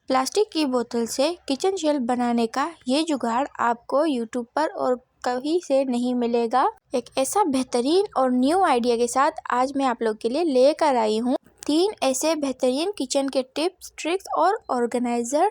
Plastic की बोतल से किचन शेल्फ बनाने का ये जुगाड़ आपको यूट्यूब पर और कहीं से नहीं मिलेगा। एक ऐसा बेहतरीन और न्यू आइडिया के साथ आज मैं आप लोग के लिए लेकर आई हूँ 3 ऐसे बेहतरीन किचन के टिप्स, ट्रिक्स और ऑर्गेनाइजर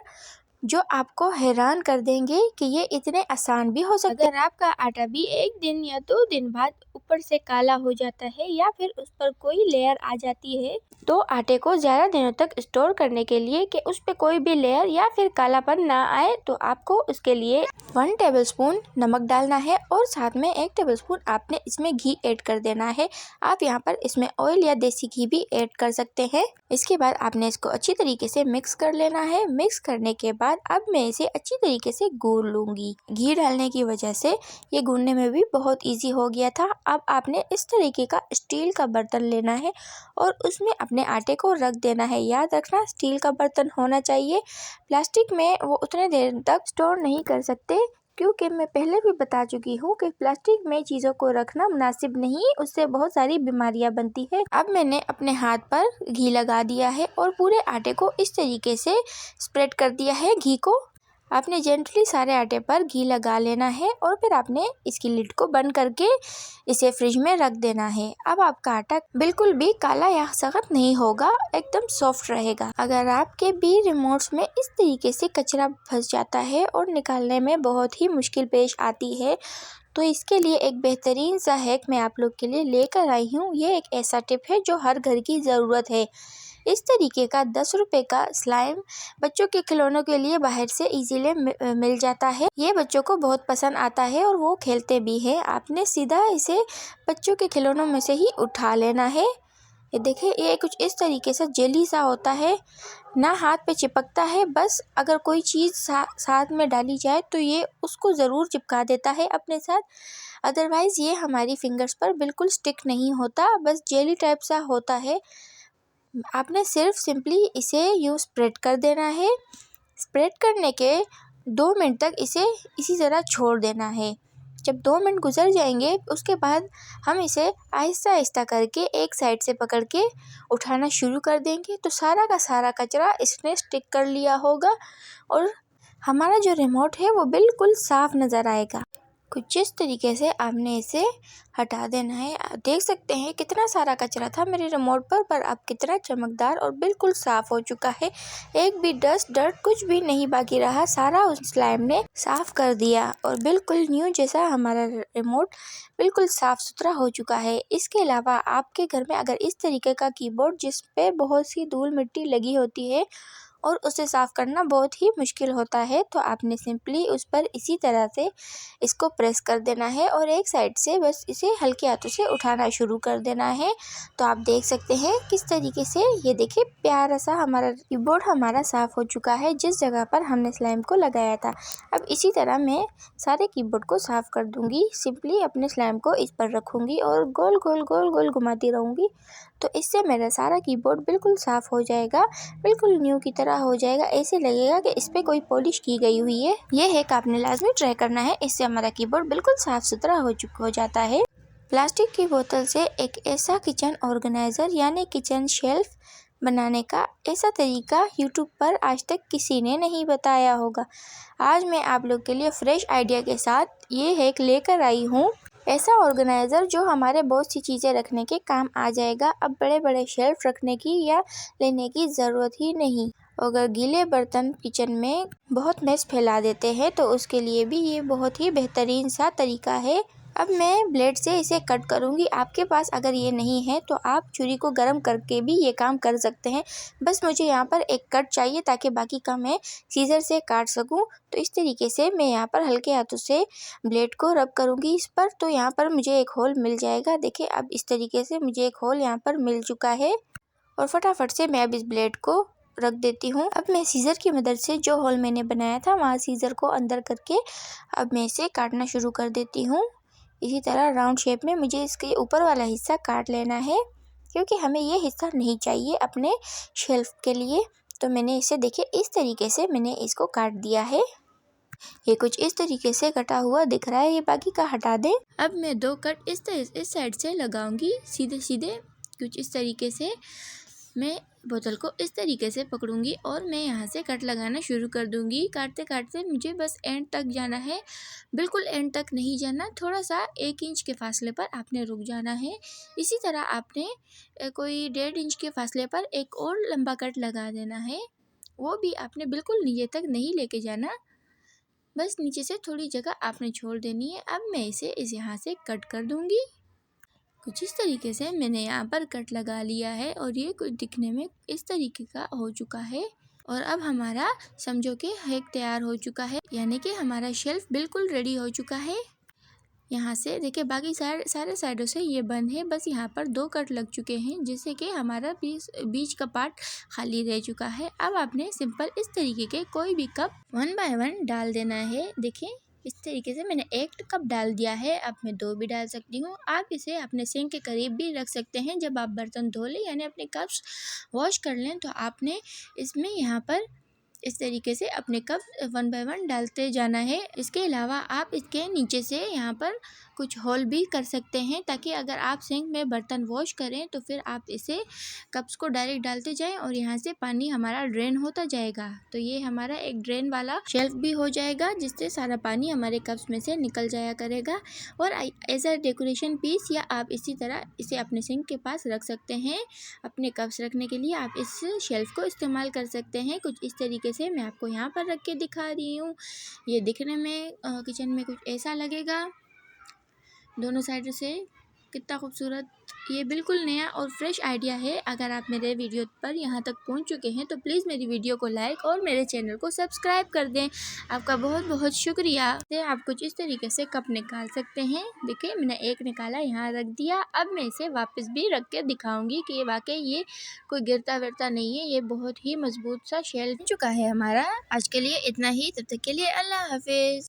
जो आपको हैरान कर देंगे कि ये इतने आसान भी हो सकते हैं। अगर आपका आटा भी 1 दिन या 2 दिन बाद ऊपर से काला हो जाता है या फिर उस पर कोई लेयर आ जाती है, तो आटे को ज़्यादा दिनों तक स्टोर करने के लिए कि उस पे कोई भी लेयर या फिर कालापन ना आए, तो आपको उसके लिए 1 टेबलस्पून नमक डालना है और साथ में 1 टेबलस्पून आपने इसमें घी ऐड कर देना है। आप यहाँ पर इसमें ऑयल या देसी घी भी ऐड कर सकते हैं। इसके बाद आपने इसको अच्छी तरीके से मिक्स कर लेना है। मिक्स करने के बाद अब मैं इसे अच्छी तरीके से गूंद लूंगी। घी डालने की वजह से ये गूंदने में भी बहुत इजी हो गया था। अब आपने इस तरीके का स्टील का बर्तन लेना है और उसमें अपने आटे को रख देना है। याद रखना स्टील का बर्तन होना चाहिए। प्लास्टिक में वो उतने देर तक स्टोर नहीं कर सकते, क्योंकि मैं पहले भी बता चुकी हूँ कि प्लास्टिक में चीज़ों को रखना मुनासिब नहीं, उससे बहुत सारी बीमारियां बनती है। अब मैंने अपने हाथ पर घी लगा दिया है और पूरे आटे को इस तरीके से स्प्रेड कर दिया है घी को। आपने जेंटली सारे आटे पर घी लगा लेना है और फिर आपने इसकी लिड को बंद करके इसे फ्रिज में रख देना है। अब आपका आटा बिल्कुल भी काला या सख्त नहीं होगा, एकदम सॉफ्ट रहेगा। अगर आपके भी रिमोट्स में इस तरीके से कचरा फंस जाता है और निकालने में बहुत ही मुश्किल पेश आती है, तो इसके लिए एक बेहतरीन सा हैक मैं आप लोग के लिए लेकर आई हूँ। ये एक ऐसा टिप है जो हर घर की ज़रूरत है। इस तरीके का 10 रुपए का स्लाइम बच्चों के खिलौनों के लिए बाहर से इजीली मिल जाता है। ये बच्चों को बहुत पसंद आता है और वो खेलते भी हैं। आपने सीधा इसे बच्चों के खिलौनों में से ही उठा लेना है। ये देखिए, ये कुछ इस तरीके से जेली सा होता है, ना हाथ पे चिपकता है। बस अगर कोई चीज़ साथ में डाली जाए तो ये उसको ज़रूर चिपका देता है अपने साथ। अदरवाइज़ ये हमारी फिंगर्स पर बिल्कुल स्टिक नहीं होता, बस जेली टाइप सा होता है। आपने सिर्फ सिंपली इसे यूँ स्प्रेड कर देना है। स्प्रेड करने के 2 मिनट तक इसे इसी तरह छोड़ देना है। जब 2 मिनट गुजर जाएंगे उसके बाद हम इसे आहिस्ता आहिस्ता करके एक साइड से पकड़ के उठाना शुरू कर देंगे, तो सारा का सारा कचरा इसने स्टिक कर लिया होगा और हमारा जो रिमोट है वो बिल्कुल साफ नज़र आएगा। कुछ इस तरीके से आपने इसे हटा देना है। आप देख सकते हैं कितना सारा कचरा था मेरे रिमोट पर अब कितना चमकदार और बिल्कुल साफ़ हो चुका है। एक भी डर्ट कुछ भी नहीं बाकी रहा, सारा उस स्लाइम ने साफ़ कर दिया और बिल्कुल न्यू जैसा हमारा रिमोट बिल्कुल साफ़ सुथरा हो चुका है। इसके अलावा आपके घर में अगर इस तरीके का कीबोर्ड जिस पे बहुत सी धूल मिट्टी लगी होती है और उसे साफ़ करना बहुत ही मुश्किल होता है, तो आपने सिंपली उस पर इसी तरह से इसको प्रेस कर देना है और एक साइड से बस इसे हल्के हाथों से उठाना शुरू कर देना है। तो आप देख सकते हैं किस तरीके से, ये देखिए प्यारा सा हमारा कीबोर्ड हमारा साफ़ हो चुका है जिस जगह पर हमने स्लाइम को लगाया था। अब इसी तरह मैं सारे कीबोर्ड को साफ़ कर दूँगी। सिंपली अपने स्लाइम को इस पर रखूँगी और गोल गोल गोल गोल घुमाती रहूँगी, तो इससे मेरा सारा कीबोर्ड बिल्कुल साफ़ हो जाएगा, बिल्कुल न्यू की तरह हो जाएगा। ऐसे लगेगा कि इस पे कोई पॉलिश की गई हुई है। ये हैक आपने लाजमी ट्राई करना है, इससे हमारा कीबोर्ड बिल्कुल साफ़ सुथरा हो जाता है। प्लास्टिक की बोतल से एक ऐसा किचन ऑर्गेनाइज़र यानी किचन शेल्फ बनाने का ऐसा तरीका यूट्यूब पर आज तक किसी ने नहीं बताया होगा। आज मैं आप लोग के लिए फ्रेश आइडिया के साथ ये हैक लेकर आई हूँ। ऐसा ऑर्गेनाइज़र जो हमारे बहुत सी चीज़ें रखने के काम आ जाएगा। अब बड़े बड़े शेल्फ रखने की या लेने की ज़रूरत ही नहीं। अगर गीले बर्तन किचन में बहुत मेस फैला देते हैं तो उसके लिए भी ये बहुत ही बेहतरीन सा तरीका है। अब मैं ब्लेड से इसे कट करूँगी। आपके पास अगर ये नहीं है तो आप छुरी को गर्म करके भी ये काम कर सकते हैं। बस मुझे यहाँ पर एक कट चाहिए ताकि बाकी का मैं सीज़र से काट सकूँ। तो इस तरीके से मैं यहाँ पर हल्के हाथों से ब्लेड को रब करूँगी इस पर, तो यहाँ पर मुझे एक होल मिल जाएगा। देखिए अब इस तरीके से मुझे एक होल यहाँ पर मिल चुका है और फटाफट से मैं अब इस ब्लेड को रख देती हूँ। अब मैं सीज़र की मदद से जो होल मैंने बनाया था वहाँ सीज़र को अंदर करके अब मैं इसे काटना शुरू कर देती हूँ। इसी तरह राउंड शेप में मुझे इसके ऊपर वाला हिस्सा काट लेना है, क्योंकि हमें ये हिस्सा नहीं चाहिए अपने शेल्फ के लिए। तो मैंने इसे देखिए इस तरीके से मैंने इसको काट दिया है। ये कुछ इस तरीके से कटा हुआ दिख रहा है, ये बाकी का हटा दें। अब मैं 2 कट इस साइड से लगाऊंगी सीधे सीधे कुछ इस तरीके से। मैं बोतल को इस तरीके से पकड़ूंगी और मैं यहाँ से कट लगाना शुरू कर दूंगी। काटते काटते मुझे बस एंड तक जाना है, बिल्कुल एंड तक नहीं जाना, थोड़ा सा 1 इंच के फासले पर आपने रुक जाना है। इसी तरह आपने कोई 1.5 इंच के फासले पर एक और लंबा कट लगा देना है। वो भी आपने बिल्कुल नीचे तक नहीं लेके जाना, बस नीचे से थोड़ी जगह आपने छोड़ देनी है। अब मैं इसे यहाँ से कट कर दूंगी। कुछ इस तरीके से मैंने यहाँ पर कट लगा लिया है और ये कुछ दिखने में इस तरीके का हो चुका है। और अब हमारा समझो कि हैक तैयार हो चुका है, यानी कि हमारा शेल्फ बिल्कुल रेडी हो चुका है। यहाँ से देखिए बाकी सारे साइडों से ये बंद है, बस यहाँ पर 2 कट लग चुके हैं जिससे कि हमारा बीच का पार्ट खाली रह चुका है। अब आपने सिंपल इस तरीके के कोई भी कप 1 बाय 1 डाल देना है। देखिए इस तरीके से मैंने 1 कप डाल दिया है, अब मैं 2 भी डाल सकती हूँ। आप इसे अपने सिंक के करीब भी रख सकते हैं। जब आप बर्तन धो लें यानी अपने कप्स वॉश कर लें तो आपने इसमें यहाँ पर इस तरीके से अपने कप 1 बाय 1 डालते जाना है। इसके अलावा आप इसके नीचे से यहाँ पर कुछ होल भी कर सकते हैं, ताकि अगर आप सिंक में बर्तन वॉश करें तो फिर आप इसे कप्स को डायरेक्ट डालते जाएं और यहाँ से पानी हमारा ड्रेन होता जाएगा। तो ये हमारा एक ड्रेन वाला शेल्फ भी हो जाएगा, जिससे सारा पानी हमारे कप्स में से निकल जाया करेगा। और एज अ डेकोरेशन पीस या आप इसी तरह इसे अपने सिंक के पास रख सकते हैं। अपने कप्स रखने के लिए आप इस शेल्फ को इस्तेमाल कर सकते हैं। कुछ इस तरीके से मैं आपको यहाँ पर रख के दिखा रही हूँ। ये दिखने में किचन में कुछ ऐसा लगेगा, दोनों साइड से कितना खूबसूरत। ये बिल्कुल नया और फ्रेश आइडिया है। अगर आप मेरे वीडियो पर यहाँ तक पहुँच चुके हैं तो प्लीज़ मेरी वीडियो को लाइक और मेरे चैनल को सब्सक्राइब कर दें। आपका बहुत बहुत शुक्रिया। आप कुछ इस तरीके से कप निकाल सकते हैं। देखिए मैंने एक निकाला, यहाँ रख दिया। अब मैं इसे वापस भी रख के दिखाऊंगी कि वाकई ये कोई गिरता विरता नहीं है। ये बहुत ही मजबूत सा शेल्फ चुका है हमारा। आज के लिए इतना ही, तब तक के लिए अल्लाह हाफिज़।